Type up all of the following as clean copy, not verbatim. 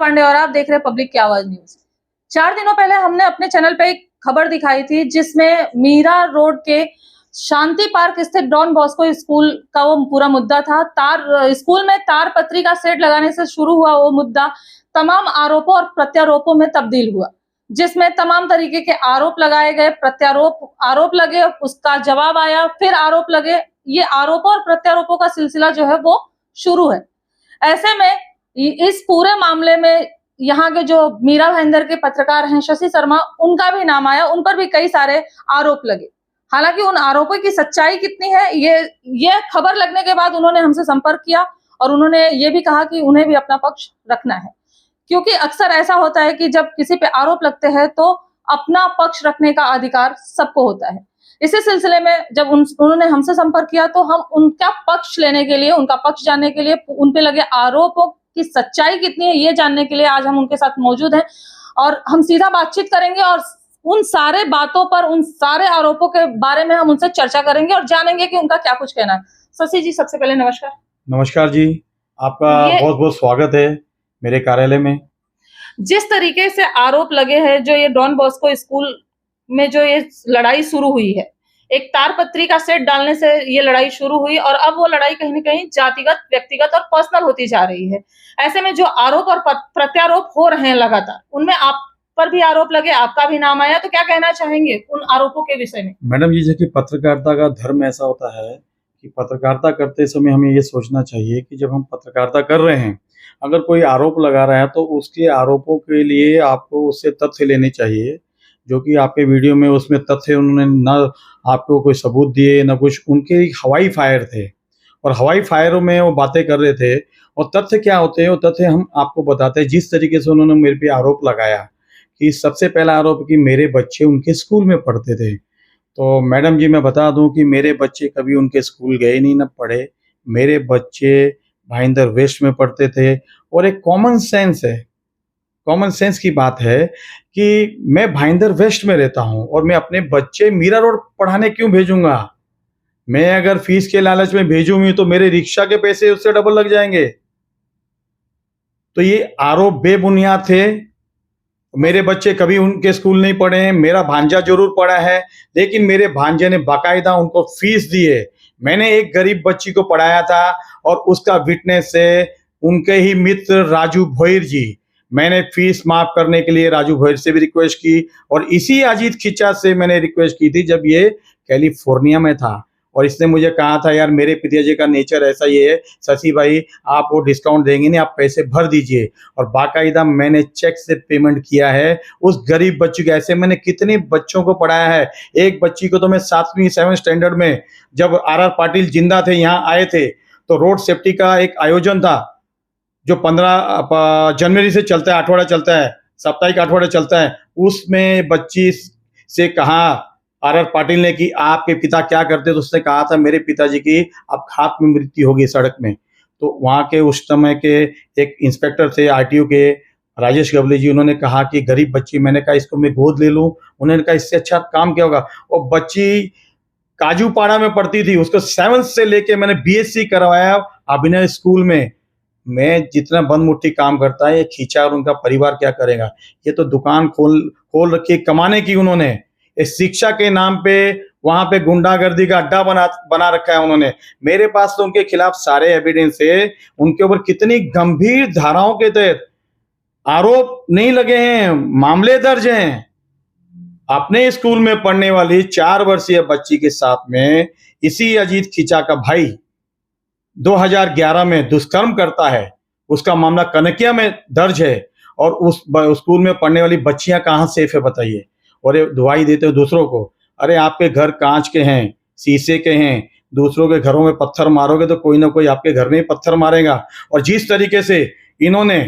पांडे और आप देख रहे हैं पब्लिक की आवाज न्यूज। 4 दिनों पहले हमने अपने चैनल पे एक खबर दिखाई थी जिसमें मीरा रोड के शांति पार्क स्थित डॉन बॉस्को स्कूल का वो पूरा मुद्दा था। स्कूल में तार पत्री का सेट लगाने से शुरू हुआ वो मुद्दा तमाम आरोपों और प्रत्यारोपों में तब्दील हुआ, जिसमें तमाम तरीके के आरोप लगाए गए, आरोप लगे, उसका जवाब आया, फिर आरोप लगे। ये आरोपों और प्रत्यारोपों का सिलसिला जो है वो शुरू है। ऐसे में इस पूरे मामले में यहाँ के जो मीरा भाईंदर के पत्रकार हैं शशि शर्मा, उनका भी नाम आया, उन पर भी कई सारे आरोप लगे। हालांकि उन आरोपों की सच्चाई कितनी है ये खबर लगने के बाद उन्होंने हमसे संपर्क किया और उन्होंने ये भी कहा कि उन्हें भी अपना पक्ष रखना है, क्योंकि अक्सर ऐसा होता है कि जब किसी पे आरोप लगते हैं तो अपना पक्ष रखने का अधिकार सबको होता है। इसी सिलसिले में जब उन्होंने हमसे संपर्क किया तो हम उनका पक्ष लेने के लिए, उनका पक्ष जानने के लिए, उन पे लगे आरोपों की सच्चाई कितनी है ये जानने के लिए आज हम उनके साथ मौजूद हैं और हम सीधा बातचीत करेंगे और उन सारे बातों पर, उन सारे आरोपों के बारे में हम उनसे चर्चा करेंगे और जानेंगे कि उनका क्या कुछ कहना है। शशि जी, सबसे पहले नमस्कार। नमस्कार जी, आपका बहुत बहुत स्वागत है मेरे कार्यालय में। जिस तरीके से आरोप लगे हैं, जो ये डॉन बॉस्को स्कूल में जो ये लड़ाई शुरू हुई है, एक तारपत्री का सेट डालने से ये लड़ाई शुरू हुई और अब वो लड़ाई कहीं न कहीं जातिगत, व्यक्तिगत और पर्सनल होती जा रही है। ऐसे में जो आरोप और प्रत्यारोप हो रहे हैं लगातार, उनमें आप पर भी आरोप लगे, आपका भी नाम आया, तो क्या कहना चाहेंगे उन आरोपों के विषय में? मैडम जी, देखिए पत्रकारिता का धर्म ऐसा होता है कि पत्रकारिता करते समय हमें ये सोचना चाहिए कि जब हम पत्रकारिता कर रहे हैं, अगर कोई आरोप लगा रहा है तो उसके आरोपों के लिए आपको उससे तथ्य लेने चाहिए, जो कि आपके वीडियो में उसमें तथ्य उन्होंने न आपको कोई सबूत दिए न कुछ। उनके हवाई फायर थे और हवाई फायरों में वो बातें कर रहे थे और तथ्य क्या होते हैं वो तथ्य हम आपको बताते हैं। जिस तरीके से उन्होंने मेरे पे आरोप लगाया कि सबसे पहला आरोप कि मेरे बच्चे उनके स्कूल में पढ़ते थे, तो मैडम जी मैं बता दूं कि मेरे बच्चे कभी उनके स्कूल गए नहीं, न पढ़े। मेरे बच्चे भाईंदर वेस्ट में पढ़ते थे और एक कॉमन सेंस की बात है कि मैं भाईंदर वेस्ट में रहता हूं और मैं अपने बच्चे मीरा रोड पढ़ाने क्यों भेजूंगा? मैं अगर फीस के लालच में भेजूंगी तो मेरे रिक्शा के पैसे उससे डबल लग जाएंगे। तो ये आरोप बेबुनियाद थे। मेरे बच्चे कभी उनके स्कूल नहीं पढ़े हैं, मेरा भांजा जरूर पढ़ा है, लेकिन मेरे भांजे ने बाकायदा उनको फीस दी है। मैंने एक गरीब बच्ची को पढ़ाया था और उसका विटनेस है उनके ही मित्र राजू भोईर जी। मैंने फीस माफ करने के लिए राजू भोईर से भी रिक्वेस्ट की और इसी अजीत खिचा से मैंने रिक्वेस्ट की थी जब ये कैलिफोर्निया में था और इसने मुझे कहा था यार मेरे पिताजी का नेचर ऐसा ही है शशि भाई, आप वो डिस्काउंट देंगे नहीं, आप पैसे भर दीजिए। और बाकायदा मैंने चेक से पेमेंट किया है उस गरीब बच्ची को। ऐसे मैंने कितने बच्चों को पढ़ाया है। एक बच्ची को तो मैं 7वीं स्टैंडर्ड में जब आर पाटिल जिंदा थे यहाँ आए थे तो रोड सेफ्टी का एक आयोजन था जो 15 जनवरी से चलता है, आठवाड़ा चलता है, साप्ताहिक आठवाड़ा चलता है। उसमें बच्ची से कहा आर पाटिल ने कि आपके पिता क्या करते, तो उसने कहा था मेरे पिताजी की अपघात में मृत्यु होगी सड़क में। तो वहाँ के उस समय के एक इंस्पेक्टर थे आरटीओ के राजेश गवले जी, उन्होंने कहा कि गरीब बच्ची, मैंने कहा इसको मैं गोद ले लूं। उन्होंने कहा इससे अच्छा काम क्या होगा। और बच्ची काजूपाड़ा में पढ़ती थी, उसको 7th से लेके मैंने बीएससी करवाया अभिनय स्कूल में। मैं जितना बंद मुट्ठी काम करता है ये खींचा और उनका परिवार क्या करेगा। ये तो दुकान खोल रखी कमाने की उन्होंने। इस शिक्षा के नाम पे वहां पे गुंडागर्दी का अड्डा बना रखा है उन्होंने। मेरे पास तो उनके खिलाफ सारे एविडेंस है। उनके ऊपर कितनी गंभीर धाराओं के तहत आरोप नहीं लगे हैं, मामले दर्ज हैं। अपने स्कूल में पढ़ने वाली 4 वर्षीय बच्ची के साथ में इसी अजीत खिचा का भाई 2011 में दुष्कर्म करता है। उसका मामला कनकिया में दर्ज है और उस स्कूल में पढ़ने वाली बच्चियां कहां सेफ है बताइए। और ये दुआई देते हो दूसरों को। अरे आपके घर कांच के हैं, शीशे के हैं, दूसरों के घरों में पत्थर मारोगे तो कोई ना कोई आपके घर में ही पत्थर मारेगा। और जिस तरीके से इन्होंने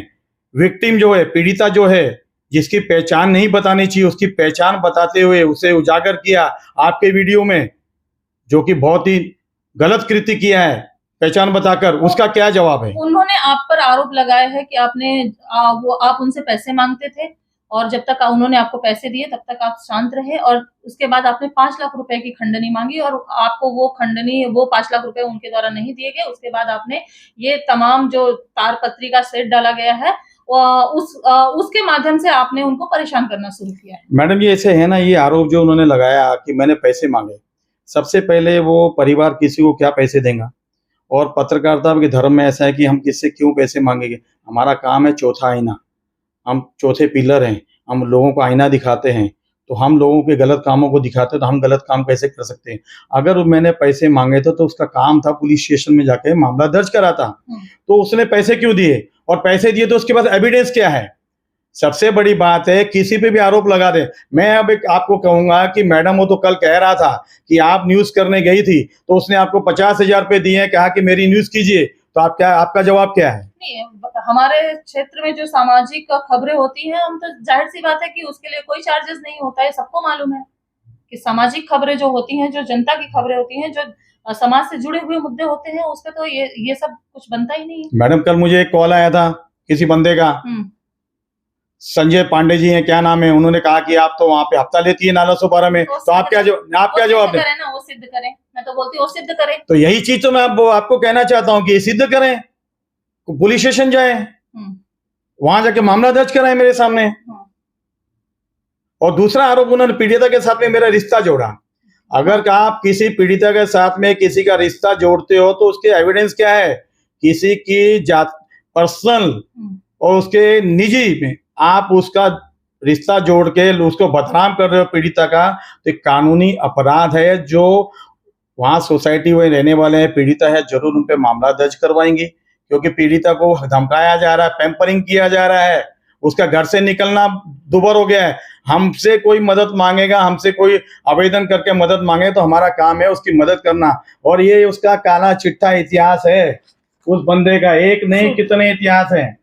विक्टिम जो है, पीड़िता जो है, जिसकी पहचान नहीं बतानी चाहिए उसकी पहचान बताते हुए उसे उजागर किया आपके वीडियो में, जो कि बहुत ही गलत कृत्य किया है पहचान बताकर। उसका क्या जवाब है? उन्होंने आप पर आरोप लगाया है कि आप उनसे पैसे मांगते थे और जब तक उन्होंने आपको पैसे दिए तब तक आप शांत रहे, और उसके बाद आपने 5 लाख रुपए की खंडनी मांगी और आपको वो 5 लाख रुपए उनके द्वारा नहीं दिए गए। उसके बाद आपने ये तमाम जो तारपत्री का सेट डाला गया है उसके माध्यम से आपने उनको परेशान करना शुरू किया है। मैडम ये ऐसे है ना, ये आरोप जो उन्होंने लगाया कि मैंने पैसे मांगे, सबसे पहले वो परिवार किसी को क्या पैसे देगा, और पत्रकारिता के धर्म में ऐसा है कि हम किससे क्यों पैसे मांगेंगे। हमारा काम है चौथा आईना, हम चौथे पिलर हैं, हम लोगों को आईना दिखाते हैं, तो हम लोगों के गलत कामों को दिखाते हैं, तो हम गलत काम कैसे कर सकते हैं। अगर मैंने पैसे मांगे थे तो उसका काम था पुलिस स्टेशन में जाके मामला दर्ज कराता, तो उसने पैसे क्यों दिए, और पैसे दिए तो उसके बाद एविडेंस क्या है। सबसे बड़ी बात है किसी पे भी आरोप लगा दे। मैं अब एक आपको कहूंगा कि मैडम वो तो कल कह रहा था कि आप न्यूज करने गई थी तो उसने आपको 50,000 रुपए दिए, कहा कि मेरी न्यूज कीजिए, तो आप क्या, आपका जवाब क्या है। नहीं, हमारे क्षेत्र में जो सामाजिक खबरें होती हैं, हम तो जाहिर सी बात है कि उसके लिए कोई चार्जेस नहीं होता है। सबको मालूम है कि सामाजिक खबरें जो होती हैं, जो जनता की खबरें होती हैं, जो समाज से जुड़े हुए मुद्दे होते हैं, उस पे तो ये सब कुछ बनता ही नहीं है। मैडम कल मुझे एक कॉल आया था किसी बंदे का, संजय पांडे जी हैं, क्या नाम है, उन्होंने कहा कि आप तो वहां पे हफ्ता लेती है नाला सोपारा में, तो आप क्या जवाब दें। वो सिद्ध करें, मैं तो बोलती हूँ वो सिद्ध करें। तो यही चीज तो मैं आपको कहना चाहता हूँ कि सिद्ध करें, पुलिस स्टेशन जाए, वहां जाके मामला दर्ज कराएं मेरे सामने। और दूसरा आरोप उन्होंने पीड़िता के साथ में मेरा रिश्ता जोड़ा। अगर आप किसी पीड़िता के साथ में किसी का रिश्ता जोड़ते हो तो उसके एविडेंस क्या है, किसी की जात पर्सनल और उसके निजी में आप उसका रिश्ता जोड़ के उसको बदनाम कर रहे हो पीड़िता का, तो एक कानूनी अपराध है। जो वहां सोसाइटी में रहने वाले हैं, पीड़िता है, जरूर उन पे मामला दर्ज करवाएंगे, क्योंकि पीड़िता को धमकाया जा रहा है, पैम्परिंग किया जा रहा है, उसका घर से निकलना दुभर हो गया है। हमसे कोई मदद मांगेगा, हमसे कोई आवेदन करके मदद मांगे तो हमारा काम है उसकी मदद करना। और ये उसका काला चिट्ठा इतिहास है उस बंदे का, एक नहीं कितने इतिहास हैं।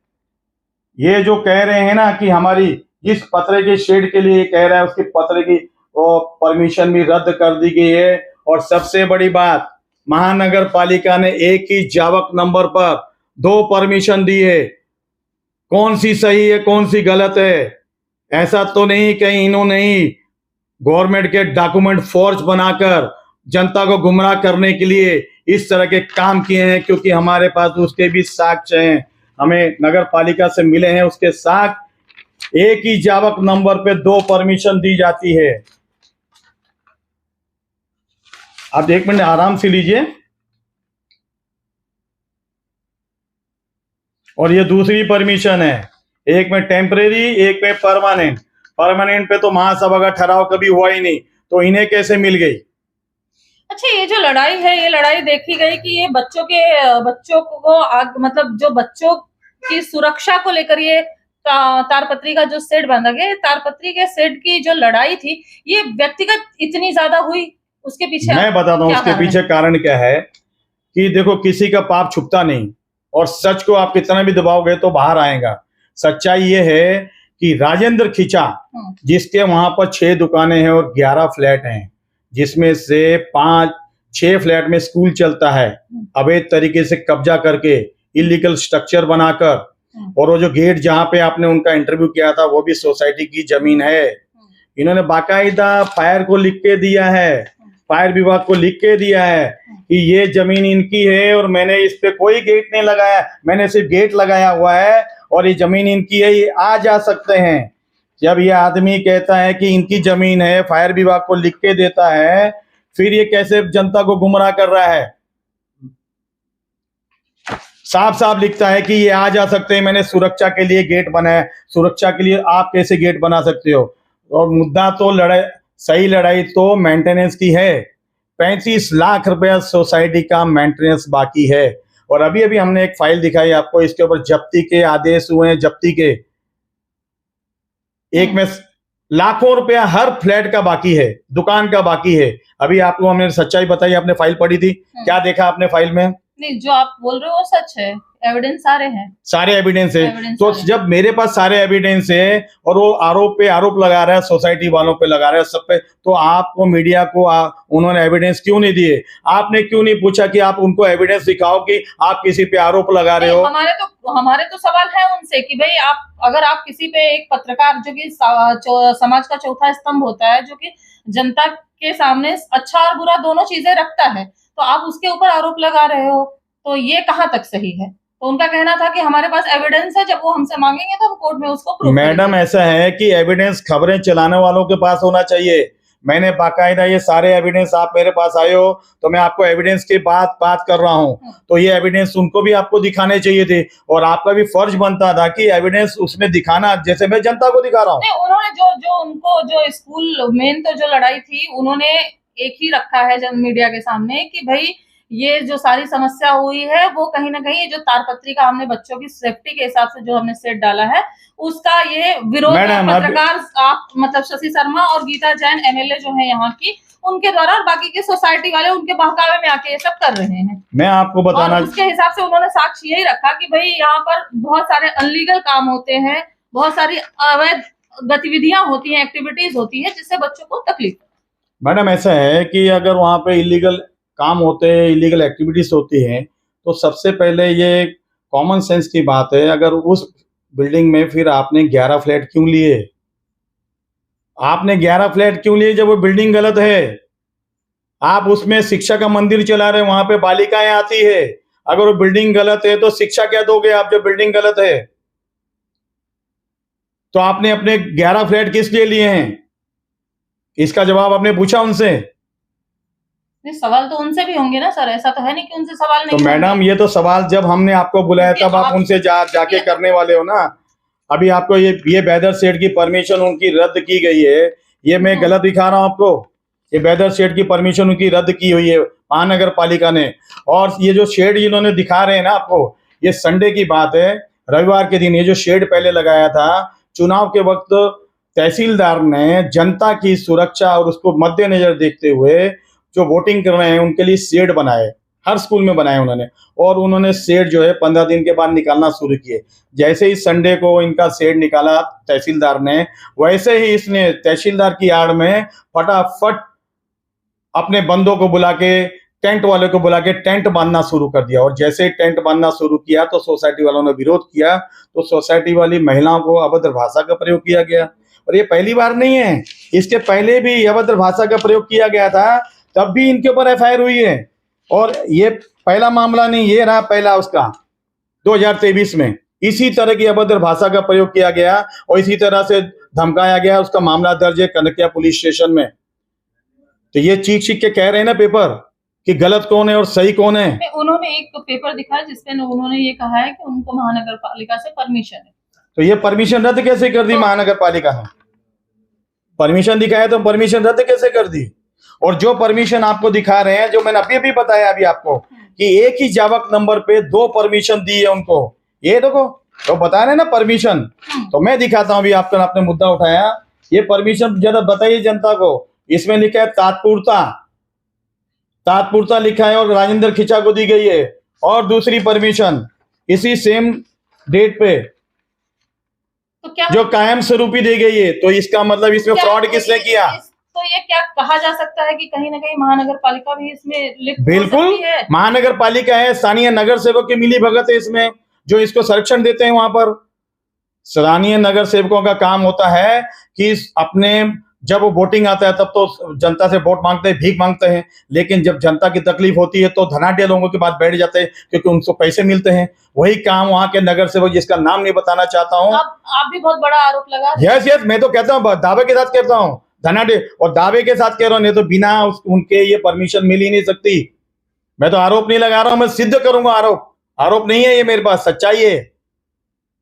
ये जो कह रहे हैं ना कि हमारी जिस पत्र के शेड के लिए कह रहा है उसके पत्र की परमिशन भी रद्द कर दी गई है। और सबसे बड़ी बात, महानगर पालिका ने एक ही जावक नंबर पर 2 परमिशन दी है। कौन सी सही है कौन सी गलत है, ऐसा तो नहीं कहीं इन्होंने ही गवर्नमेंट के डॉक्यूमेंट फॉर्ज बनाकर जनता को गुमराह करने के लिए इस तरह के काम किए हैं, क्योंकि हमारे पास उसके भी साक्ष्य हैं, हमें नगर पालिका से मिले हैं उसके साथ। एक ही जावक नंबर पे 2 परमिशन दी जाती है। आप 1 मिनट आराम से लीजिए। और ये दूसरी परमिशन है, एक में टेम्परेरी, एक में परमानेंट। परमानेंट पे तो महासभा का ठहराव कभी हुआ ही नहीं, तो इन्हें कैसे मिल गई। अच्छा, ये जो लड़ाई है, ये लड़ाई देखी गई कि ये बच्चों को मतलब जो बच्चों की सुरक्षा को लेकर ये तारपत्री का जो सेट बांधा गया, तारपत्री के सेट की जो लड़ाई थी, ये व्यक्तिगत इतनी ज्यादा हुई, उसके पीछे मैं बताता हूँ उसके पीछे कारण क्या है। कि देखो, किसी का पाप छुपता नहीं, और सच को आप कितना भी दबाओगे तो बाहर आएगा। सच्चाई ये है कि राजेंद्र खींचा, जिसके वहां पर 6 दुकानें हैं और 11 फ्लैट हैं, जिसमें से 5-6 फ्लैट में स्कूल चलता है, अवैध तरीके से कब्जा करके, इलीगल स्ट्रक्चर बनाकर। और वो जो गेट जहां पे आपने उनका इंटरव्यू किया था, वो भी सोसाइटी की जमीन है। इन्होंने बाकायदा फायर को लिख के दिया है, फायर विभाग को लिख के दिया है कि ये जमीन इनकी है, और मैंने इस पे कोई गेट नहीं लगाया, मैंने सिर्फ गेट लगाया हुआ है, और ये जमीन इनकी है, ये आ जा सकते हैं। जब ये आदमी कहता है कि इनकी जमीन है, फायर विभाग को लिख के देता है, फिर ये कैसे जनता को गुमराह कर रहा है। साफ साफ लिखता है कि ये आ जा सकते हैं, मैंने सुरक्षा के लिए गेट बनाया। सुरक्षा के लिए आप कैसे गेट बना सकते हो। और मुद्दा तो सही लड़ाई तो मेंटेनेंस की है। 35 लाख रुपया सोसाइटी का मेंटेनेंस बाकी है। और अभी अभी हमने एक फाइल दिखाई आपको, इसके ऊपर जब्ती के आदेश हुए हैं, जब्ती के एक में लाखों रुपया हर फ्लैट का बाकी है, दुकान का बाकी है। अभी आपको हमने सच्चाई बताई, आपने फाइल पढ़ी थी, क्या देखा आपने फाइल में। नहीं, जो आप बोल रहे हो वो सच है। एविडेंस सारे हैं, सारे एविडेंस है। एविडेंस तो सारे। जब मेरे पास सारे एविडेंस है और वो आरोप पे आरोप लगा रहा है, सोसाइटी वालों पे लगा रहा है, सब पे, तो आपको मीडिया को उन्होंने एविडेंस क्यों नहीं दिए? आपने क्यों नहीं पूछा कि आप उनको एविडेंस दिखाओ कि आप किसी पे आरोप लगा रहे हो? हमारे तो सवाल है उनसे कि भाई अगर आप किसी पे, एक पत्रकार जो कि समाज का चौथा स्तंभ होता है, जो कि जनता के सामने अच्छा और बुरा दोनों चीजें रखता है, तो आप उसके ऊपर आरोप लगा रहे हो, तो ये कहाँ तक सही है? तो उनका कहना था कि हमारे पास एविडेंस है, जब वो हमसे मांगेंगे तो हम कोर्ट में उसको प्रूव मैडम ऐसा है कि एविडेंस खबरें चलाने वालों के पास होना चाहिए। मैंने बाकायदा ये सारे एविडेंस, आप मेरे पास आए हो तो मैं आपको एविडेंस की बात कर रहा हूँ, तो ये एविडेंस उनको भी आपको दिखाने चाहिए थे और आपका भी फर्ज बनता था कि एविडेंस उसमें दिखाना, जैसे मैं जनता को दिखा रहा हूँ। उन्होंने जो स्कूल मेन तो जो लड़ाई थी, उन्होंने एक ही रखा है जन मीडिया के सामने कि भाई ये जो सारी समस्या हुई है वो कहीं ना कहीं जो तारपत्री का हमने बच्चों की सेफ्टी के हिसाब से जो हमने सेट डाला है, उसका ये विरोध पत्रकार आप मतलब शशि शर्मा और गीता जैन एमएलए जो है यहाँ की, उनके द्वारा, और बाकी के सोसाइटी वाले उनके बहकावे में आके ये सब कर रहे हैं। मैं आपको बताना, और उसके हिसाब से उन्होंने साक्ष्य यही रखा कि भाई यहाँ पर बहुत सारे अनलीगल काम होते हैं, बहुत सारी अवैध गतिविधियां होती हैं, एक्टिविटीज होती है, जिससे बच्चों को तकलीफ। मैडम ऐसा है कि अगर वहाँ पे इलीगल काम होते हैं, इलीगल एक्टिविटीज होती हैं, तो सबसे पहले ये कॉमन सेंस की बात है, अगर उस बिल्डिंग में फिर आपने 11 फ्लैट क्यों लिए? आपने 11 फ्लैट क्यों लिए जब वो बिल्डिंग गलत है? आप उसमें शिक्षा का मंदिर चला रहे हैं, वहां पे बालिकाएं आती है, अगर वो बिल्डिंग गलत है तो शिक्षा क्या दोगे आप जब बिल्डिंग गलत है? तो आपने अपने 11 फ्लैट किस लिए लिए हैं? इसका जवाब आपने पूछा उनसे? सवाल तो उनसे भी होंगे ना सर, ऐसा तो है नहीं कि उनसे सवाल नहीं। तो मैडम ये तो सवाल जब हमने आपको बुलाया तब आप उनसे जाके करने वाले हो ना। अभी आपको ये बैदर सेठ की परमिशन उनकी रद्द की गई है, ये मैं गलत दिखा रहा हूँ आपको? ये बैदर शेड की परमिशन उनकी रद्द की हुई है महानगर पालिका ने। और ये जो शेड इन्होंने दिखा रहे हैं ना आपको, ये संडे की बात है, रविवार के दिन ये जो शेड पहले लगाया था, चुनाव के वक्त तहसीलदार ने जनता की सुरक्षा और उसको मद्देनजर देखते हुए जो वोटिंग कर रहे हैं उनके लिए शेड बनाए, हर स्कूल में बनाए उन्होंने, और उन्होंने शेड जो है 15 दिन के बाद निकालना शुरू किए। जैसे ही संडे को इनका शेड निकाला तहसीलदार ने, वैसे ही इसने तहसीलदार की आड़ में फटाफट अपने बंदों को बुला के, टेंट वाले को बुला के टेंट बांधना शुरू कर दिया। और जैसे ही टेंट बांधना शुरू किया तो सोसाइटी वालों ने विरोध किया, तो सोसाइटी वाली महिलाओं को अभद्र भाषा का प्रयोग किया गया। और ये पहली बार नहीं है, इसके पहले भी अभद्र भाषा का प्रयोग किया गया था, तब भी इनके ऊपर एफआईआर हुई है। और ये पहला मामला नहीं, ये रहा पहला उसका 2023 में इसी तरह की अभद्र भाषा का प्रयोग किया गया और इसी तरह से धमकाया गया। उसका मामला दर्ज है कनकिया पुलिस स्टेशन में। तो ये चीख के कह रहे हैं ना पेपर कि गलत कौन है और सही कौन है। उन्होंने एक पेपर दिखाया जिसमें उन्होंने ये कहा है कि उनको महानगर पालिका से परमिशन है। तो ये परमिशन रद्द कैसे कर दी महानगर पालिका ने? परमिशन दिखाया तो परमिशन रद्द कैसे कर दी? और जो परमिशन आपको दिखा रहे हैं, जो मैंने अभी बताया अभी आपको कि एक ही जावक नंबर पे 2 परमिशन दी है उनको, ये देखो तो बता रहे ना परमिशन। तो मैं दिखाता हूं, अभी आपने मुद्दा उठाया, ये परमिशन जरा बताइए जनता को। इसमें लिखा है तात्पुरता लिखा है और राजेंद्र खिचा को दी गई है। और दूसरी परमिशन इसी सेम डेट पे तो क्या जो कायम स्वरूपी दी गई है। तो इसका मतलब इसमें फ्रॉड किसने किया? तो ये क्या कहा जा सकता है कि कहीं ना कहीं महानगर पालिका भी इसमें लिप्त बिल्कुल है। महानगर पालिका है, स्थानीय नगर सेवक की मिली भगत है इसमें, जो इसको संरक्षण देते हैं। वहां पर स्थानीय नगर सेवकों का काम होता है कि अपने जब वो वोटिंग आता है तब तो जनता से वोट मांगते हैं, भीख मांगते हैं, लेकिन जब जनता की तकलीफ होती है तो धनाढ्य लोगों के पास बैठ जाते हैं क्योंकि उनको पैसे मिलते हैं। वही काम वहां के नगर सेवक, जिसका नाम नहीं बताना चाहता हूँ। आप भी बहुत बड़ा आरोप लगा। यस, मैं तो कहता हूँ, दावे के साथ कहता हूँ, धनाढ्य और दावे के साथ कह रहा हूँ, नहीं तो बिना उनके ये परमिशन मिल ही नहीं सकती। मैं तो आरोप नहीं लगा रहा हूं, मैं सिद्ध करूंगा। आरोप नहीं है ये, मेरे पास सच्चाई है,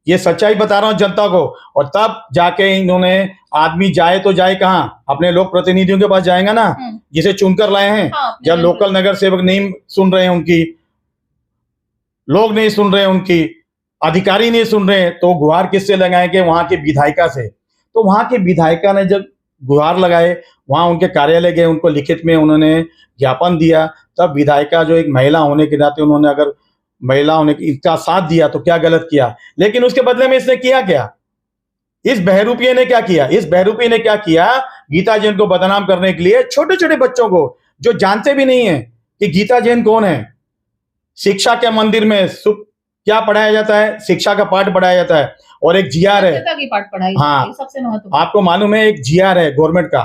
ये सच्चाई बता रहा हूं जनता को। और तब जाके इन्होंने, आदमी जाए तो जाए कहां? अपने लोक प्रतिनिधियों के पास जाएगा ना, जिसे चुनकर लाए हैं। जब लोकल नगर सेवक नहीं सुन रहे हैं उनकी, लोग नहीं सुन रहे हैं उनकी, अधिकारी नहीं सुन रहे हैं, तो गुहार किससे लगाएंगे? वहां के विधायिका से। तो वहां के विधायिका ने जब गुहार लगाए, वहां उनके कार्यालय गए, उनको लिखित में उन्होंने ज्ञापन दिया, तब विधायिका जो एक महिला होने के नाते उन्होंने अगर महिलाओं ने इसका साथ दिया तो क्या गलत किया, लेकिन उसके बदले में इसने किया क्या? इस बहरूपिये ने क्या किया? इस बहरूपिये ने क्या किया? गीता जैन को बदनाम करने के लिए छोटे छोटे बच्चों को जो जानते भी नहीं है कि गीता जैन कौन है, शिक्षा के मंदिर में क्या पढ़ाया जाता है? शिक्षा का पाठ पढ़ाया जाता है और एक जीआर है। की पाठ पढ़ाई हाँ, सबसे महत्वपूर्ण। आपको मालूम है एक जीआर है गवर्नमेंट का।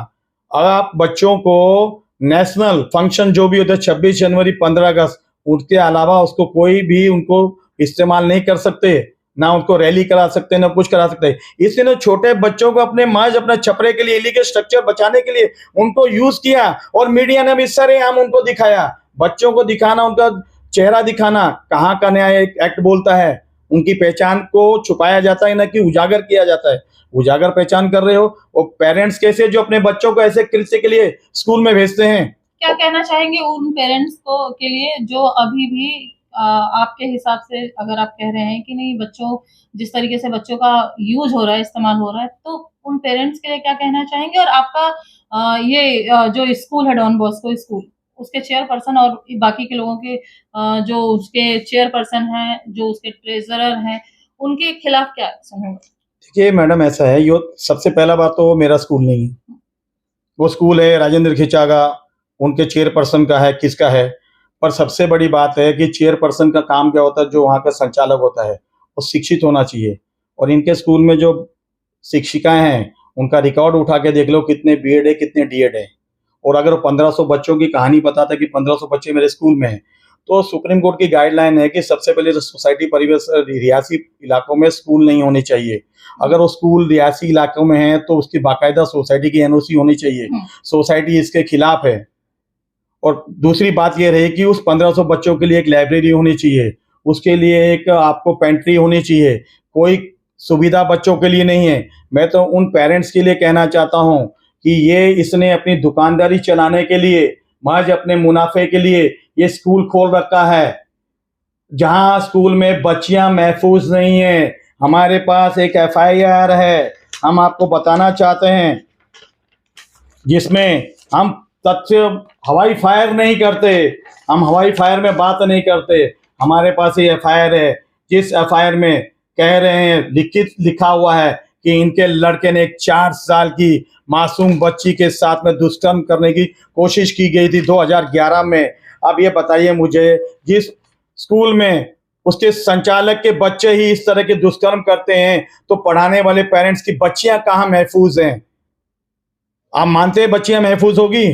अब आप बच्चों को नेशनल फंक्शन जो भी होता है 26 जनवरी 15 अगस्त, उसके अलावा उसको कोई भी उनको इस्तेमाल नहीं कर सकते, ना उनको रैली करा सकते, ना कुछ करा सकते। इसलिए ना छोटे बच्चों को अपने महज अपने छपरे के लिए, इलीगल स्ट्रक्चर बचाने के लिए उनको यूज किया और मीडिया ने भी सरेआम उनको दिखाया। बच्चों को दिखाना, उनका चेहरा दिखाना कहाँ का नया एक्ट बोलता है? उनकी पहचान को छुपाया जाता है, ना कि उजागर किया जाता है। उजागर पहचान कर रहे हो, और पेरेंट्स कैसे जो अपने बच्चों को ऐसे कृत्य के लिए स्कूल में भेजते हैं। क्या कहना चाहेंगे उन पेरेंट्स को के लिए जो अभी भी आपके हिसाब से अगर आप कह रहे हैं कि नहीं, बच्चों जिस तरीके से बच्चों का यूज हो रहा है, इस्तेमाल हो रहा है, तो उन पेरेंट्स के लिए क्या कहना चाहेंगे? और आपका जो स्कूल है डॉन बॉस्को स्कूल, उसके चेयरपर्सन और बाकी के लोगों के जो उसके चेयरपर्सन हैं, जो उसके ट्रेजरर हैं, उनके खिलाफ क्या एक्शन होगा? देखिए मैडम, ऐसा है, यो सबसे पहला बात तो वो मेरा स्कूल नहीं है, वो स्कूल है राजेंद्र खिचागा, उनके चेयरपर्सन का है, किसका है। पर सबसे बड़ी बात है कि चेयरपर्सन का काम क्या होता है, जो वहाँ का संचालक होता है वो शिक्षित होना चाहिए। और इनके स्कूल में जो शिक्षिकाएं हैं उनका रिकॉर्ड उठा के देख लो, कितने बीएड है, कितने डीएड है। और अगर 1500 बच्चों की कहानी बताता है कि 1500 बच्चे मेरे स्कूल में हैं, तो सुप्रीम कोर्ट की गाइडलाइन है कि सबसे पहले तो सोसाइटी परिवेश रियासी इलाकों में स्कूल नहीं होने चाहिए। अगर वो स्कूल रियासी इलाकों में है तो उसकी बाकायदा सोसाइटी की एनओसी होनी चाहिए। सोसाइटी इसके खिलाफ है। और दूसरी बात ये रही कि उस 1500 बच्चों के लिए एक लाइब्रेरी होनी चाहिए, उसके लिए एक आपको पेंट्री होनी चाहिए। कोई सुविधा बच्चों के लिए नहीं है। मैं तो उन पेरेंट्स के लिए कहना चाहता हूँ कि ये इसने अपनी दुकानदारी चलाने के लिए, महज अपने मुनाफे के लिए ये स्कूल खोल रखा है, जहां स्कूल में बच्चियां महफूज नहीं है। हमारे पास एक एफआईआर है, हम आपको बताना चाहते हैं, जिसमें हम तथ्य हवाई फायर नहीं करते, हम हवाई फायर में बात नहीं करते। हमारे पास ये एफआईआर है, जिस एफआईआर में कह रहे हैं, लिखा हुआ है कि इनके लड़के ने एक 4 साल की मासूम बच्ची के साथ में दुष्कर्म करने की कोशिश की गई थी 2011 में। अब ये बताइए मुझे, जिस स्कूल में उसके संचालक के बच्चे ही इस तरह के दुष्कर्म करते हैं, तो पढ़ाने वाले पेरेंट्स की बच्चियां कहाँ महफूज हैं? आप मानते हैं बच्चियां महफूज होगी?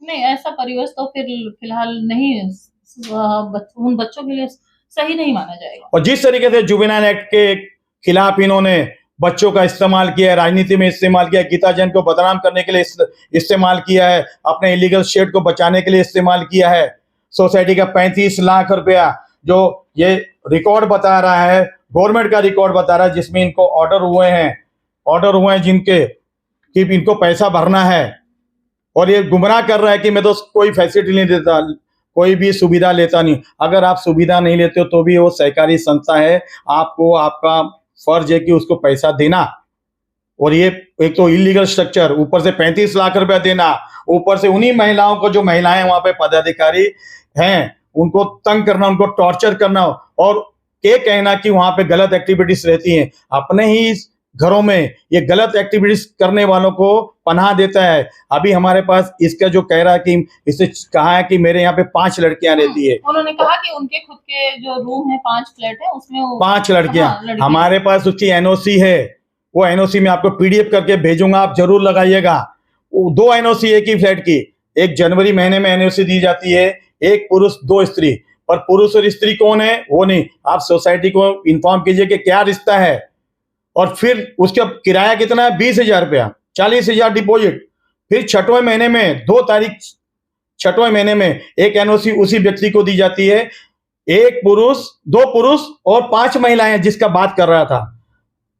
नहीं, ऐसा परिवेश तो फिर फिलहाल नहीं उन बच्चों के लिए सही नहीं माना जाएगा। और जिस तरीके से जुवेनाइल एक्ट के खिलाफ इन्होंने बच्चों का इस्तेमाल किया है, राजनीति में इस्तेमाल किया है, गीता जैन को बदनाम करने के लिए इस्तेमाल किया है, अपने इलीगल स्टेट को बचाने के लिए इस्तेमाल किया है। सोसाइटी का 35 लाख रुपया, जो ये रिकॉर्ड बता रहा है, गवर्नमेंट का रिकॉर्ड बता रहा है, जिसमें इनको ऑर्डर हुए हैं जिनके कि इनको पैसा भरना है, और ये गुमराह कर रहा है कि मैं तो कोई फैसिलिटी नहीं देता, कोई भी सुविधा लेता नहीं। अगर आप सुविधा नहीं लेते हो तो भी वो सहकारी संस्था है, आपको आपका फर्ज है कि उसको पैसा देना। और ये एक तो इलीगल स्ट्रक्चर, ऊपर से 35 लाख रुपया देना, ऊपर से उन्हीं महिलाओं को, जो महिलाएं वहां पे पदाधिकारी हैं, उनको तंग करना, उनको टॉर्चर करना, और ये कहना कि वहां पे गलत एक्टिविटीज रहती हैं। अपने ही घरों में ये गलत एक्टिविटीज करने वालों को पनाह देता है। अभी हमारे पास इसका जो कह रहा है कि इससे कहा है कि मेरे यहाँ पे 5 लड़कियां रहती है। उन्होंने कहा कि उनके खुद के जो रूम है, 5 फ्लैट है, उसमें 5 लड़कियां। हमारे पास उसकी एनओसी है, वो एनओसी में आपको पीडीएफ करके भेजूंगा, आप जरूर लगाइएगा। 2 एनओसी एक ही फ्लैट की, एक जनवरी महीने में एनओसी दी जाती है, एक पुरुष 2 स्त्री। पर पुरुष और स्त्री कौन है वो नहीं, आप सोसाइटी को इन्फॉर्म कीजिए कि क्या रिश्ता है। और फिर उसका किराया कितना है? 20,000 रुपया, 40,000 डिपॉजिट। फिर 6वें महीने में 2 तारीख 6वें महीने में एक एनओसी उसी व्यक्ति को दी जाती है, 1 पुरुष 2 पुरुष और 5 महिलाएं, जिसका बात कर रहा था।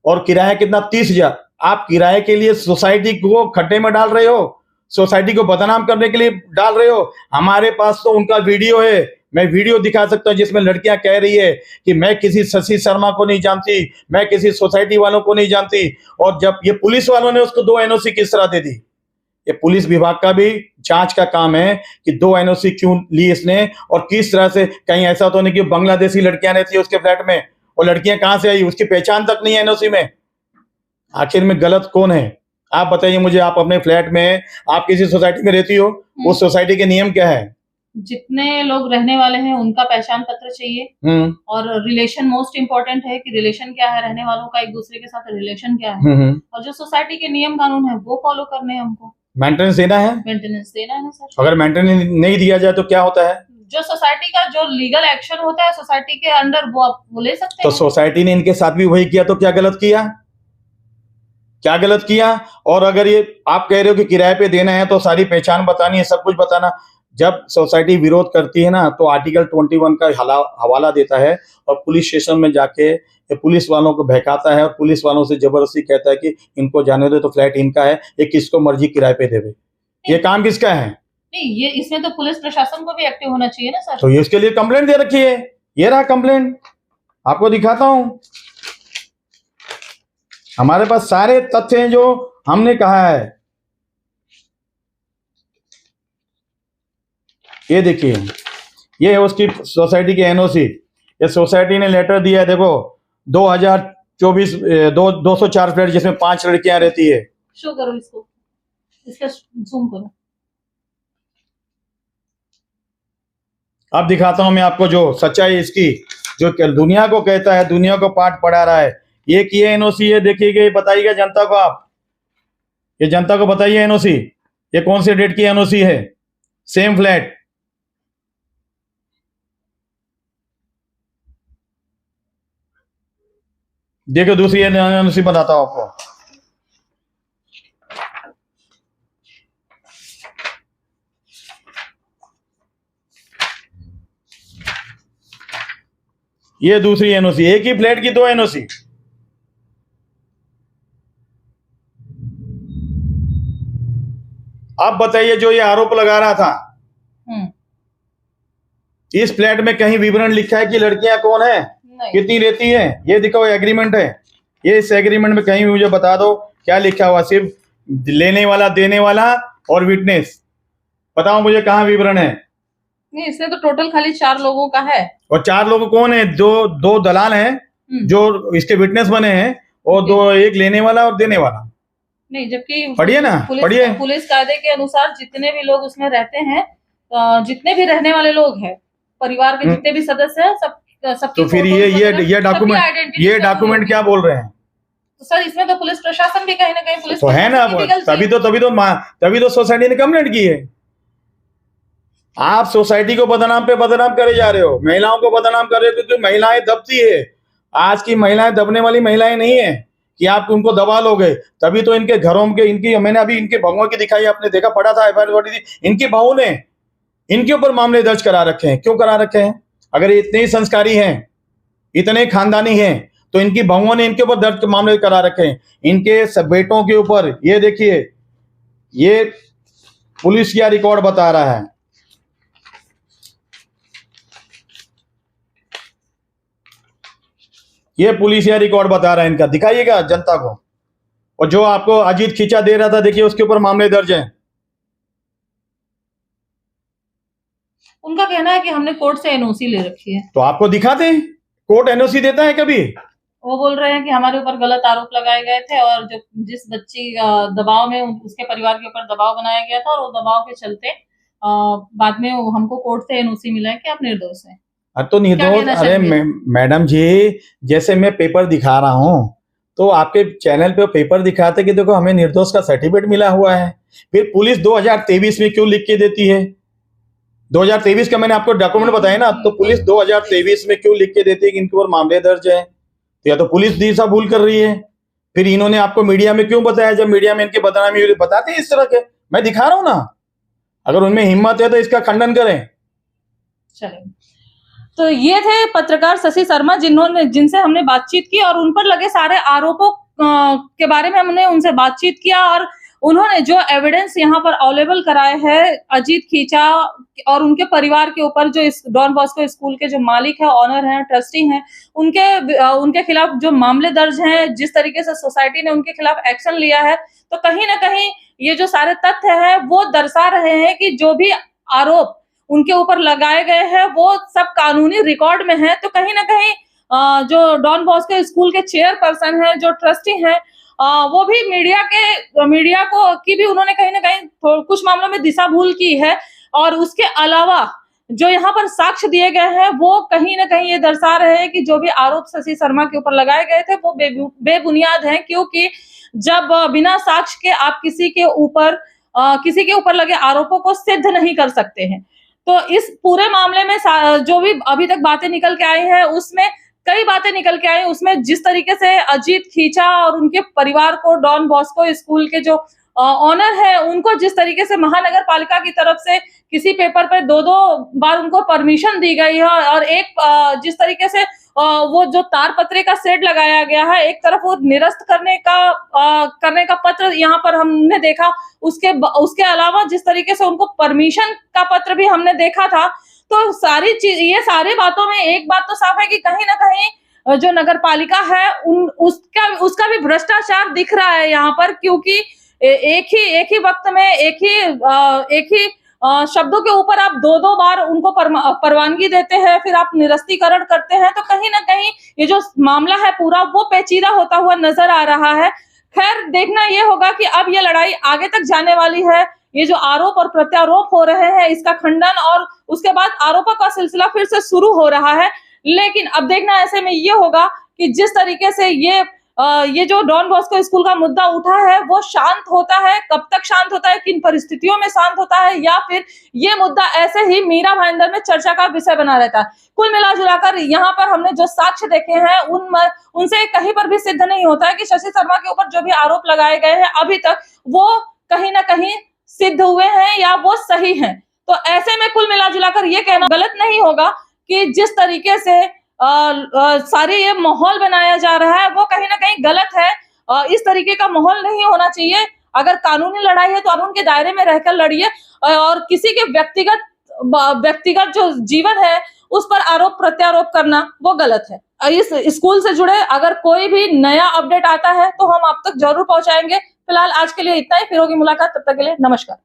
और किराया कितना? 30,000। आप किराए के लिए सोसाइटी को खड्डे में डाल रहे हो, सोसाइटी को बदनाम करने के लिए डाल रहे हो। हमारे पास तो उनका वीडियो है, मैं वीडियो दिखा सकता हूं, जिसमें लड़कियां कह रही है कि मैं किसी शशि शर्मा को नहीं जानती, मैं किसी सोसाइटी वालों को नहीं जानती। और जब ये पुलिस वालों ने उसको 2 एनओसी किस तरह दे दी, ये पुलिस विभाग का भी जांच का काम है कि 2 एनओसी क्यों ली इसने और किस तरह से। कहीं ऐसा तो नहीं कि बांग्लादेशी लड़कियां रहती है उसके फ्लैट में, और लड़कियां कहां से आई, उसकी पहचान तक नहीं है एनओसी में। आखिर में गलत कौन है? आप बताइए मुझे। आप अपने फ्लैट में, आप किसी सोसाइटी में रहती हो, उस सोसाइटी के नियम क्या है? जितने लोग रहने वाले हैं उनका पहचान पत्र चाहिए, और रिलेशन मोस्ट इम्पोर्टेंट है कि रिलेशन क्या है, रहने वालों का एक दूसरे के साथ रिलेशन क्या है, और जो सोसाइटी के नियम कानून है वो फॉलो करने हैं हमको। मेंटेनेंस देना है, मेंटेनेंस देना है ना सर। अगर मेंटेनेंस नहीं दिया जाए तो क्या होता है? जो सोसाइटी का जो लीगल एक्शन होता है सोसाइटी के अंडर वो ले सकते तो हैं। सोसाइटी ने इनके साथ भी वही किया, तो क्या गलत किया? क्या गलत किया? और अगर ये आप कह रहे हो कि किराए पे देना है तो सारी पहचान बतानी है, सब कुछ बताना। जब सोसाइटी विरोध करती है ना तो आर्टिकल 21 का हवाला देता है और पुलिस स्टेशन में जाके ये पुलिस वालों को बहकाता है और पुलिस वालों से जबरदस्ती कहता है कि इनको जाने दो, तो फ्लैट इनका है, ये किसको मर्जी किराए पे देवे। ये काम किसका है? नहीं, ये इसमें तो पुलिस प्रशासन को भी एक्टिव होना चाहिए ना सर। तो ये इसके लिए कंप्लेंट दे रखी है, ये रहा कंप्लेंट, आपको दिखाता हूं। हमारे पास सारे तथ्य हैं जो हमने कहा है। ये देखिए, ये है उसकी सोसाइटी की एनओसी। ये सोसाइटी ने लेटर दिया है, देखो 2024 204 फ्लैट जिसमें 5 लड़कियां रहती है। शो करो इसको, इसका जूम करो। अब दिखाता हूं मैं आपको जो सच्चाई इसकी, जो दुनिया को कहता है, दुनिया को पाठ पढ़ा रहा है। ये की एनओसी है, देखिएगा, बताइएगा जनता को। आप ये जनता को बताइए एनओसी ये कौन से डेट की एनओसी है। सेम फ्लैट, देखो दूसरी एनओसी बताता हूं आपको। ये दूसरी एनओसी, एक ही फ्लैट की 2 एनओसी। अब बताइए, जो ये आरोप लगा रहा था, इस फ्लैट में कहीं विवरण लिखा है कि लड़कियां कौन है, कितनी रहती है? ये दिखाओ, एग्रीमेंट है। ये इस एग्रीमेंट में कहीं मुझे बता दो क्या लिखा हुआ। सिर्फ लेने वाला, देने वाला और विटनेस। बताओ मुझे कहाँ विवरण है? नहीं, इसमें तो टोटल खाली 4 लोगों का है। और 4 लोग कौन है? दो दलाल हैं जो इसके विटनेस बने हैं, और एक लेने वाला और देने वाला। नहीं, जबकि पढ़िए ना, पढ़िए। पुलिस कायदे के अनुसार जितने भी लोग उसमें रहते हैं, जितने भी रहने वाले लोग हैं, परिवार के जितने भी सदस्य हैं, सब तो फिर ये डॉक्यूमेंट क्या बोल रहे हैं? तो सर इसमें तो पुलिस प्रशासन भी कहीं ना कहीं पुलिस तो है ना, तभी तो सोसाइटी ने कंप्लेंट की है। आप सोसाइटी को बदनाम पे बदनाम करे जा रहे हो, महिलाओं को बदनाम कर रहे हो, क्योंकि महिलाएं दबती है। आज की महिलाएं दबने वाली महिलाएं नहीं है कि आप उनको दबा लोगे। तभी तो इनके घरों के, इनकी, मैंने अभी इनके बहुओं की दिखाई, आपने देखा, पढ़ा था एफआईआर थी, इनकी बहू ने इनके ऊपर मामले दर्ज करा रखे हैं। क्यों करा रखे हैं? अगर ये इतने ही संस्कारी हैं, इतने खानदानी हैं, तो इनकी बहुओं ने इनके ऊपर दर्ज मामले करा रखे हैं, इनके सब बेटों के ऊपर। ये देखिए, ये पुलिस का रिकॉर्ड बता रहा है। ये पुलिस या रिकॉर्ड बता रहा है इनका, दिखाइएगा जनता को। और जो आपको अजीत खींचा दे रहा था, देखिए उसके ऊपर मामले दर्ज हैं। उनका कहना है कि हमने कोर्ट से एनओसी ले रखी है। तो आपको दिखा दें, कोर्ट एनओसी देता है कभी? वो बोल रहे हैं कि हमारे ऊपर गलत आरोप लगाए गए थे, और जो जिस बच्ची दबाव में, उसके परिवार के ऊपर दबाव बनाया गया था, और वो दबाव के चलते बाद में हमको कोर्ट से एनओसी मिला है कि आप निर्दोष हैं। तो निर्दोष? अरे मैडम जी, जैसे मैं पेपर दिखा रहा हूं, तो आपके चैनल पे पेपर दिखाते कि देखो हमें निर्दोष का सर्टिफिकेट मिला हुआ है। फिर पुलिस 2023 में क्यों लिख के देती है? 2023 का मैंने आपको डॉक्यूमेंट बताया ना, तो पुलिस 2023 में क्यों लिख के देती है कि इनके ऊपर मामले दर्ज है? या तो पुलिस दिशा भूल कर रही है। फिर इन्होंने आपको मीडिया में क्यों बताया, जब मीडिया में इनकी बदनामी बताते हैं इस तरह के? मैं दिखा रहा हूं ना, अगर उनमें हिम्मत है तो इसका खंडन करें। चलें। तो ये थे पत्रकार शशि शर्मा, जिनसे हमने बातचीत की, और उन पर लगे सारे आरोपों के बारे में हमने उनसे बातचीत किया, और उन्होंने जो एविडेंस यहाँ पर अवेलेबल कराए हैं अजीत खींचा और उनके परिवार के ऊपर, जो इस डॉन बॉस्को स्कूल के जो मालिक है, ऑनर हैं, ट्रस्टी हैं, उनके खिलाफ जो मामले दर्ज हैं, जिस तरीके से सोसाइटी ने उनके खिलाफ एक्शन लिया है, तो कहीं ना कहीं ये जो सारे तथ्य हैं वो दर्शा रहे हैं कि जो भी आरोप उनके ऊपर लगाए गए हैं वो सब कानूनी रिकॉर्ड में है। तो कहीं ना कहीं जो डॉन बॉस्को स्कूल के चेयरपर्सन हैं, जो ट्रस्टी हैं, वो भी मीडिया को की भी उन्होंने कहीं ना कहीं कुछ मामलों में दिशा भूल की है। और उसके अलावा जो यहाँ पर साक्ष्य दिए गए हैं वो कहीं ना कहीं ये दर्शा रहे हैं कि जो भी आरोप शशि शर्मा के ऊपर लगाए गए थे वो बेबुनियाद हैं, क्योंकि जब बिना साक्ष्य के आप किसी के ऊपर लगे आरोपों को सिद्ध नहीं कर सकते हैं। तो इस पूरे मामले में जो भी अभी तक बातें निकल के आई हैं उसमें कई बातें निकल के आई। उसमें जिस तरीके से अजीत खींचा और उनके परिवार को डॉन बॉस्को स्कूल के जो ऑनर है उनको जिस तरीके से महानगर पालिका की तरफ से किसी पेपर पे दो बार उनको परमिशन दी गई है, और एक जिस तरीके से वो जो तारपत्रे का शेड लगाया गया है, एक तरफ वो निरस्त करने का पत्र यहाँ पर हमने देखा, उसके अलावा जिस तरीके से उनको परमिशन का पत्र भी हमने देखा था। तो सारी चीज, ये सारी बातों में एक बात तो साफ है कि कहीं ना कहीं जो नगर पालिका है उसका भी भ्रष्टाचार दिख रहा है यहाँ पर, क्योंकि एक ही वक्त में एक ही शब्दों के ऊपर आप दो बार उनको परवानगी देते हैं, फिर आप निरस्तीकरण करते हैं। तो कहीं ना कहीं ये जो मामला है पूरा वो पेचीदा होता हुआ नजर आ रहा है। खैर देखना ये होगा कि अब ये लड़ाई आगे तक जाने वाली है। ये जो आरोप और प्रत्यारोप हो रहे हैं इसका खंडन और उसके बाद आरोपों का सिलसिला फिर से शुरू हो रहा है। लेकिन अब देखना ऐसे में ये होगा कि जिस तरीके से ये जो डॉन बॉस्को स्कूल का मुद्दा उठा है वो शांत होता है, कब तक शांत होता है, किन परिस्थितियों में शांत होता है, या फिर ये मुद्दा ऐसे ही मीरा भाईंदर में चर्चा का विषय बना रहता है। कुल मिलाजुलाकर यहाँ पर हमने जो साक्ष्य देखे हैं उनसे कहीं पर भी सिद्ध नहीं होता है कि शशि शर्मा के ऊपर जो भी आरोप लगाए गए हैं अभी तक वो कहीं ना कहीं सिद्ध हुए हैं या वो सही हैं। तो ऐसे में कुल मिलाजुलाकर ये कहना गलत नहीं होगा कि जिस तरीके से सारी ये माहौल बनाया जा रहा है वो कहीं ना कहीं गलत है। इस तरीके का माहौल नहीं होना चाहिए। अगर कानूनी लड़ाई है तो कानून के दायरे में रहकर लड़िए, और किसी के व्यक्तिगत जो जीवन है उस पर आरोप प्रत्यारोप करना वो गलत है। इस स्कूल से जुड़े अगर कोई भी नया अपडेट आता है तो हम आप तक जरूर पहुंचाएंगे। फिलहाल आज के लिए इतना ही, फिर होगी मुलाकात, तब तक के लिए नमस्कार।